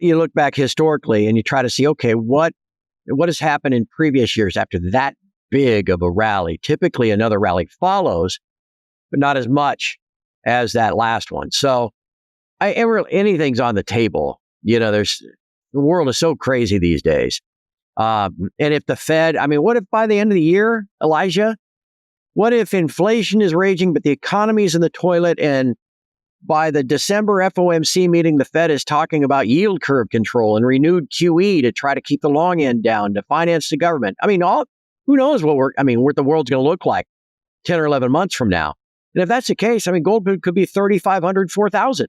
you look back historically and you try to see, okay, what has happened in previous years after that big of a rally? Typically, another rally follows, but not as much as that last one. So anything's on the table. The world is so crazy these days. And if the Fed, what if by the end of the year, Elijah, what if inflation is raging, but the economy is in the toilet, and by the December FOMC meeting, the Fed is talking about yield curve control and renewed QE to try to keep the long end down to finance the government. Who knows what the world's going to look like 10 or 11 months from now. And if that's the case, gold could be 3,500, 4,000.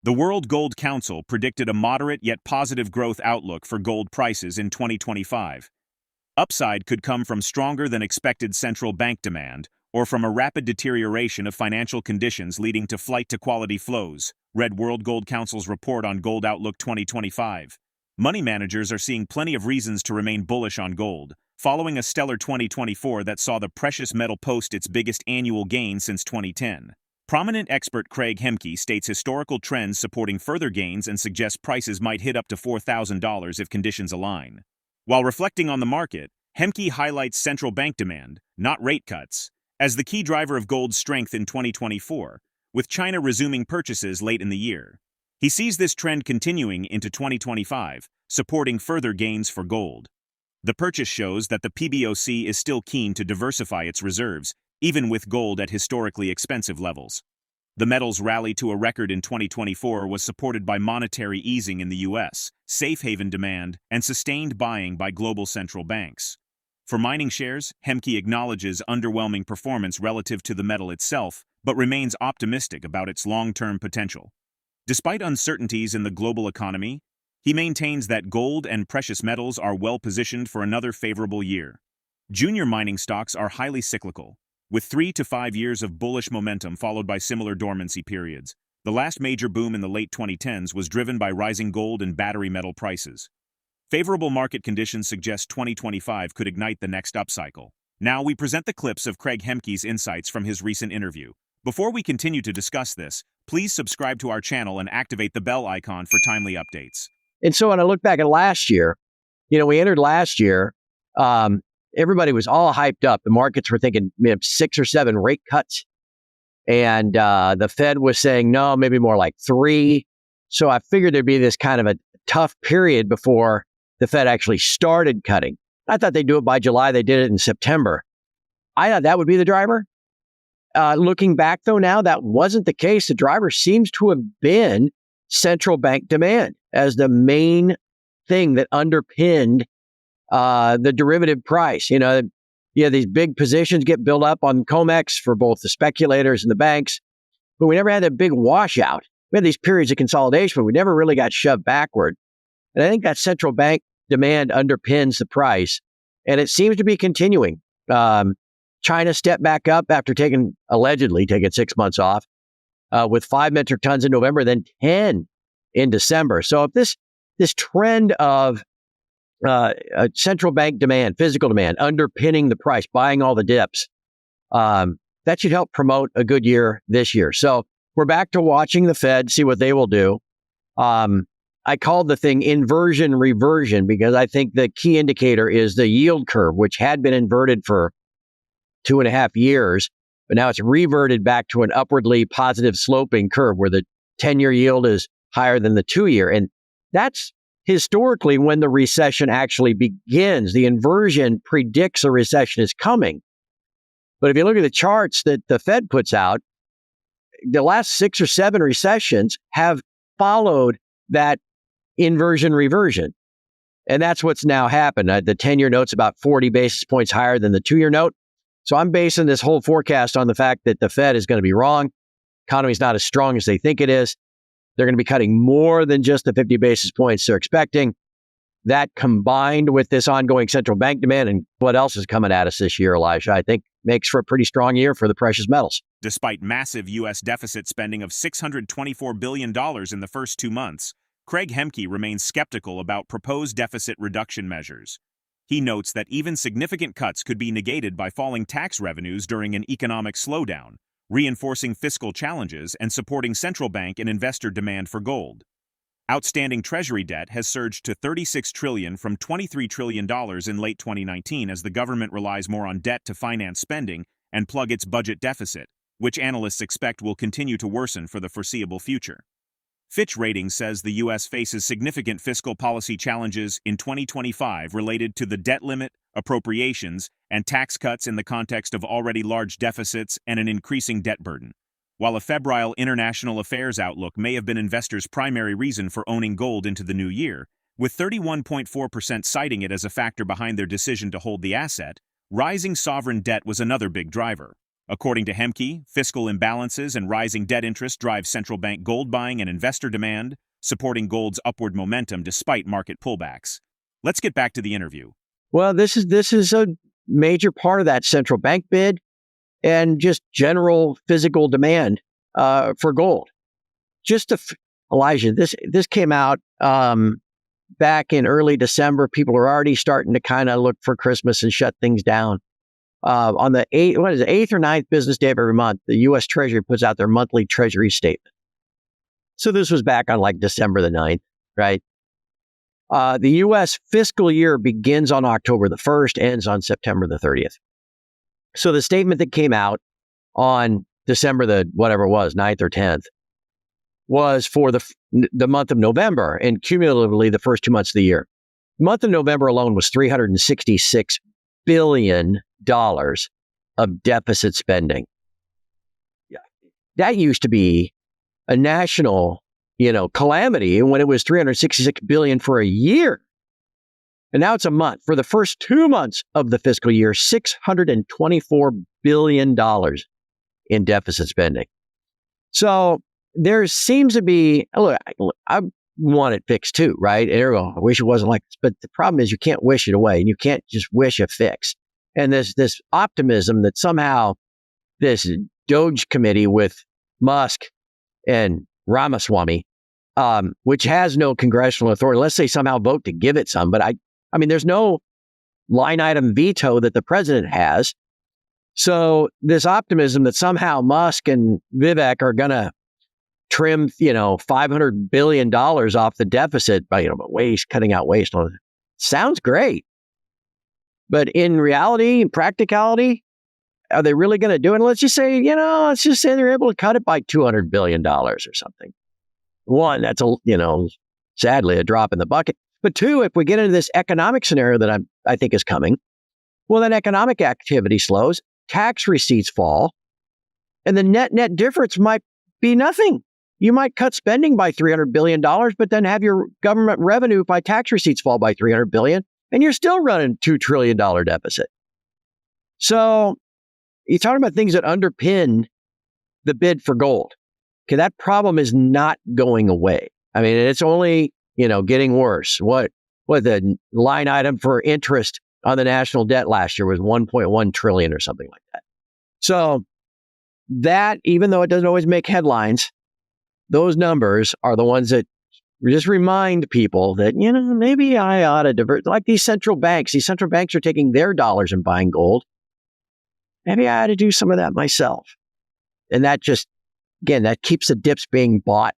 The World Gold Council predicted a moderate yet positive growth outlook for gold prices in 2025. Upside could come from stronger than expected central bank demand, or from a rapid deterioration of financial conditions leading to flight to quality flows, read World Gold Council's report on Gold Outlook 2025. Money managers are seeing plenty of reasons to remain bullish on gold, following a stellar 2024 that saw the precious metal post its biggest annual gain since 2010. Prominent expert Craig Hemke states historical trends supporting further gains and suggests prices might hit up to $4,000 if conditions align. While reflecting on the market, Hemke highlights central bank demand, not rate cuts, as the key driver of gold's strength in 2024, with China resuming purchases late in the year. He sees this trend continuing into 2025, supporting further gains for gold. The purchase shows that the PBOC is still keen to diversify its reserves, even with gold at historically expensive levels. The metal's rally to a record in 2024 was supported by monetary easing in the U.S., safe haven demand, and sustained buying by global central banks. For mining shares, Hemke acknowledges underwhelming performance relative to the metal itself, but remains optimistic about its long-term potential. Despite uncertainties in the global economy, he maintains that gold and precious metals are well-positioned for another favorable year. Junior mining stocks are highly cyclical, with 3 to 5 years of bullish momentum followed by similar dormancy periods. The last major boom in the late 2010s was driven by rising gold and battery metal prices. Favorable market conditions suggest 2025 could ignite the next upcycle. Now we present the clips of Craig Hemke's insights from his recent interview. Before we continue to discuss this, please subscribe to our channel and activate the bell icon for timely updates. And so when I look back at last year, we entered last year, everybody was all hyped up. The markets were thinking 6 or 7 rate cuts. And the Fed was saying, no, maybe more like 3. So I figured there'd be this kind of a tough period before the Fed actually started cutting. I thought they'd do it by July. They did it in September. I thought that would be the driver. Looking back, though, now that wasn't the case. The driver seems to have been central bank demand as the main thing that underpinned the derivative price. These big positions get built up on COMEX for both the speculators and the banks, but we never had that big washout. We had these periods of consolidation, but we never really got shoved backward. And I think that central bank demand underpins the price, and it seems to be continuing. China stepped back up after allegedly taking 6 months off, with 5 metric tons in November, then 10 in December. So if this trend of central bank demand, physical demand, underpinning the price, buying all the dips, that should help promote a good year this year. So we're back to watching the Fed, see what they will do. I called the thing inversion reversion because I think the key indicator is the yield curve, which had been inverted for 2.5 years, but now it's reverted back to an upwardly positive sloping curve where the 10-year yield is higher than the 2-year. And that's historically when the recession actually begins. The inversion predicts a recession is coming. But if you look at the charts that the Fed puts out, the last 6 or 7 recessions have followed that inversion reversion. And that's what's now happened. The 10-year note's about 40 basis points higher than the 2-year note. So I'm basing this whole forecast on the fact that the Fed is going to be wrong. Economy's not as strong as they think it is. They're going to be cutting more than just the 50 basis points they're expecting. That combined with this ongoing central bank demand and what else is coming at us this year, Elijah, I think makes for a pretty strong year for the precious metals. Despite massive U.S. deficit spending of $624 billion in the first 2 months, Craig Hemke remains skeptical about proposed deficit reduction measures. He notes that even significant cuts could be negated by falling tax revenues during an economic slowdown, reinforcing fiscal challenges and supporting central bank and investor demand for gold. Outstanding Treasury debt has surged to $36 trillion from $23 trillion in late 2019 as the government relies more on debt to finance spending and plug its budget deficit, which analysts expect will continue to worsen for the foreseeable future. Fitch Ratings says the U.S. faces significant fiscal policy challenges in 2025 related to the debt limit, appropriations, and tax cuts in the context of already large deficits and an increasing debt burden. While a febrile international affairs outlook may have been investors' primary reason for owning gold into the new year, with 31.4% citing it as a factor behind their decision to hold the asset, rising sovereign debt was another big driver. According to Hemke, fiscal imbalances and rising debt interest drive central bank gold buying and investor demand, supporting gold's upward momentum despite market pullbacks. Let's get back to the interview. Well, this is a major part of that central bank bid and just general physical demand for gold. Elijah, this came out back in early December. People are already starting to kind of look for Christmas and shut things down. On the 8th or 9th business day of every month, the U.S. Treasury puts out their monthly Treasury statement. So this was back on like December the 9th, right? The U.S. fiscal year begins on October the 1st, ends on September the 30th. So the statement that came out on December the, whatever it was, 9th or 10th, was for the month of November and cumulatively the first 2 months of the year. The month of November alone was $366 billion of deficit spending. Yeah. That used to be a national, calamity when it was $366 billion for a year. And now it's a month. For the first 2 months of the fiscal year, $624 billion in deficit spending. So there seems to be, look, I want it fixed too, right? I wish it wasn't like this. But the problem is you can't wish it away and you can't just wish a fix. And this optimism that somehow this Doge committee with Musk and Ramaswamy, which has no congressional authority, let's say somehow vote to give it some, but I mean, there's no line item veto that the president has. So this optimism that somehow Musk and Vivek are going to trim, $500 billion off the deficit by, cutting out waste, sounds great. But in reality, in practicality, are they really going to do it? Let's just say they're able to cut it by $200 billion or something. One, that's sadly a drop in the bucket. But two, if we get into this economic scenario that I think is coming, well, then economic activity slows, tax receipts fall, and the net difference might be nothing. You might cut spending by $300 billion, but then have your government revenue by tax receipts fall by $300 billion, and you're still running $2 trillion deficit. So you're talking about things that underpin the bid for gold. Okay, that problem is not going away. I mean, it's only, getting worse. What the line item for interest on the national debt last year was 1.1 trillion or something like that. So that, even though it doesn't always make headlines, those numbers are the ones that just remind people that, maybe I ought to divert, like these central banks. These central banks are taking their dollars and buying gold. Maybe I ought to do some of that myself. And that just, again, that keeps the dips being bought,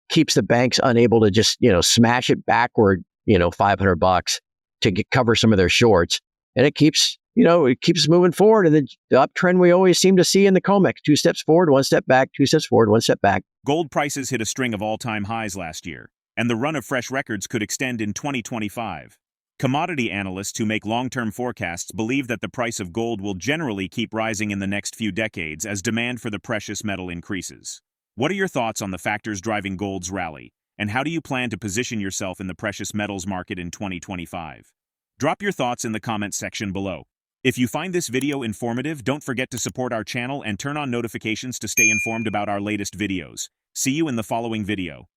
keeps the banks unable to just, smash it backward, $500 to cover some of their shorts. And it keeps, it keeps moving forward. And the uptrend we always seem to see in the COMEX, 2 steps forward, 1 step back, 2 steps forward, 1 step back. Gold prices hit a string of all-time highs last year, and the run of fresh records could extend in 2025. Commodity analysts who make long-term forecasts believe that the price of gold will generally keep rising in the next few decades as demand for the precious metal increases. What are your thoughts on the factors driving gold's rally, and how do you plan to position yourself in the precious metals market in 2025? Drop your thoughts in the comments section below. If you find this video informative, don't forget to support our channel and turn on notifications to stay informed about our latest videos. See you in the following video.